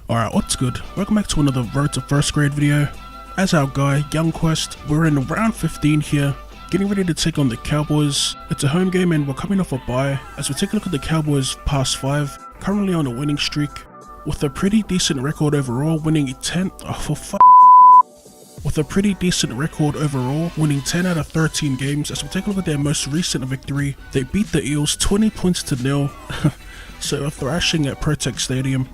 Alright, what's good? Welcome back to another Road to First Grade video. As our guy, Young Quest, we're in round 15 here, getting ready to take on the Cowboys. It's a home game and we're coming off a bye, as we take a look at the Cowboys past 5, currently on a winning streak, with a pretty decent record overall, winning 10 out of 13 games. As we take a look at their most recent victory, they beat the Eels 20 points to 0, so a thrashing at Protect Stadium.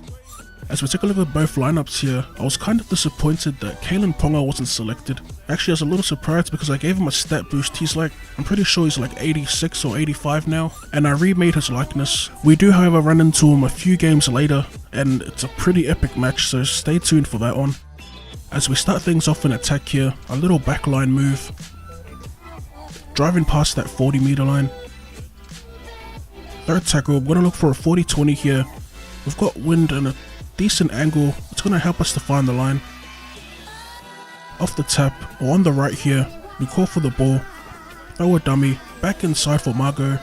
As we take a look at both lineups here, I was kind of disappointed that Kalen Ponga wasn't selected. Actually, I was a little surprised because I gave him a stat boost. I'm pretty sure he's like 86 or 85 now, and I remade his likeness. We do however run into him a few games later, and it's a pretty epic match, so stay tuned for that one. As we start things off in attack here, a little backline move, driving past that 40-meter line. Third tackle, we're going to look for a 40-20 here. We've got wind and a decent angle, it's going to help us to find the line. Off the tap, or on the right here, we call for the ball, throw a dummy, back inside for Margot,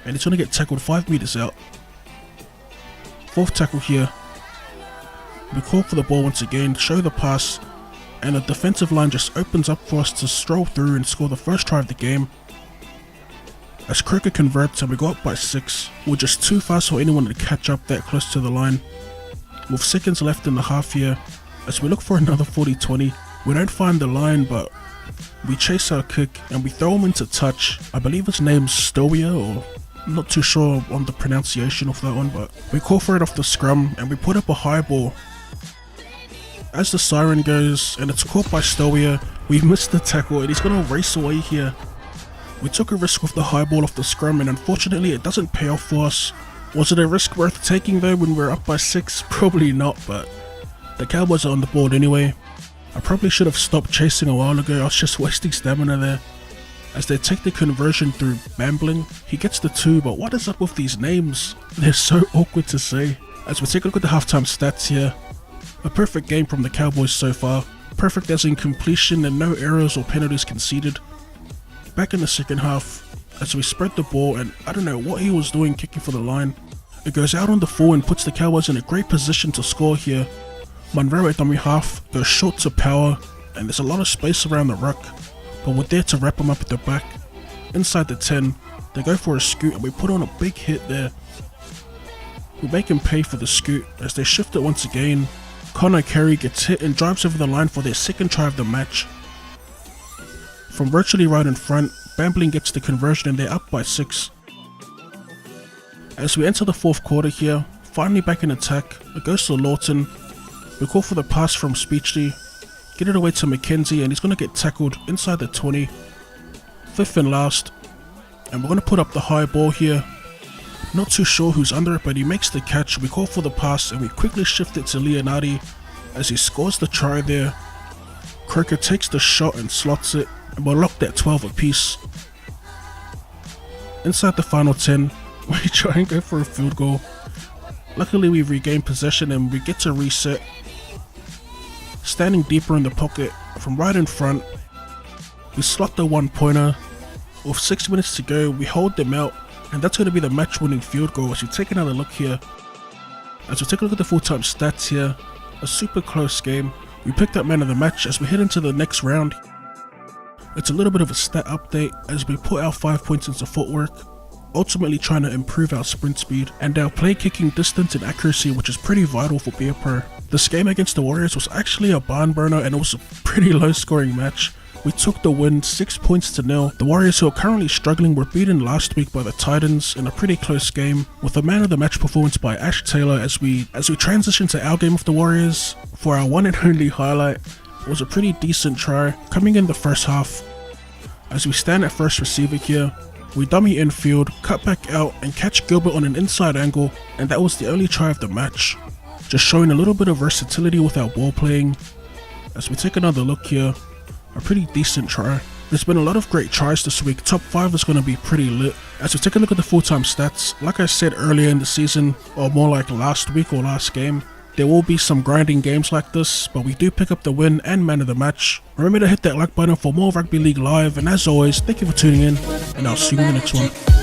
and it's going to get tackled 5 meters out. Fourth tackle here, we call for the ball once again, show the pass, and the defensive line just opens up for us to stroll through and score the first try of the game. As Croker converts and we go up by 6, we're just too fast for anyone to catch up that close to the line. With seconds left in the half here, as we look for another 40-20, we don't find the line, but we chase our kick and we throw him into touch. I believe his name's Stoia, or I'm not too sure on the pronunciation of that one, but we call for it off the scrum and we put up a high ball. As the siren goes and it's caught by Stoia, we missed the tackle and he's going to race away here. We took a risk with the high ball off the scrum and unfortunately it doesn't pay off for us. Was it a risk worth taking though when we're up by 6? Probably not, but the Cowboys are on the board anyway. I probably should have stopped chasing a while ago, I was just wasting stamina there. As they take the conversion through Bambling, he gets the 2, but what is up with these names? They're so awkward to say. As we take a look at the halftime stats here, a perfect game from the Cowboys so far. Perfect as in completion and no errors or penalties conceded. Back in the second half, as we spread the ball and I don't know what he was doing kicking for the line. It goes out on the 4 and puts the Cowboys in a great position to score here. Monroe at dummy half goes short to Power and there's a lot of space around the ruck, but we're there to wrap him up at the back. Inside the 10, they go for a scoot and we put on a big hit there. We make him pay for the scoot as they shift it once again. Connor Carey gets hit and drives over the line for their second try of the match. From virtually right in front, Bambling gets the conversion and they're up by 6. As we enter the fourth quarter here, finally back in attack, it goes to Lawton. We call for the pass from Speechley, get it away to McKenzie and he's going to get tackled inside the 20. Fifth and last, and we're going to put up the high ball here. Not too sure who's under it, but he makes the catch. We call for the pass and we quickly shift it to Leonardi as he scores the try there. Croker takes the shot and slots it, and we're locked at 12 apiece. Inside the final 10, we try and go for a field goal. Luckily we regain possession and we get to reset. Standing deeper in the pocket from right in front, we slot the 1-pointer. With 6 minutes to go, we hold them out, and that's going to be the match-winning field goal. As we take another look here, as we take a look at the full-time stats here, a super close game. We picked up man of the match as we head into the next round. It's a little bit of a stat update as we put our 5 points into footwork, ultimately trying to improve our sprint speed and our play kicking distance and accuracy, which is pretty vital for being a pro. This game against the Warriors was actually a barn burner and it was a pretty low scoring match. We took the win 6 points to 0. The Warriors, who are currently struggling, were beaten last week by the Titans in a pretty close game, with a man of the match performance by Ash Taylor. As we transition to our game of the Warriors, for our one and only highlight, it was a pretty decent try coming in the first half. As we stand at first receiver here, we dummy infield, cut back out and catch Gilbert on an inside angle, and that was the only try of the match. Just showing a little bit of versatility with our ball playing. As we take another look here, a pretty decent try. There's been a lot of great tries this week. Top 5 is going to be pretty lit. As we take a look at the full-time stats, like I said earlier in the season, or more like last week or last game, there will be some grinding games like this, but we do pick up the win and man of the match. Remember to hit that like button for more Rugby League Live, and as always, thank you for tuning in, and I'll see you in the next one.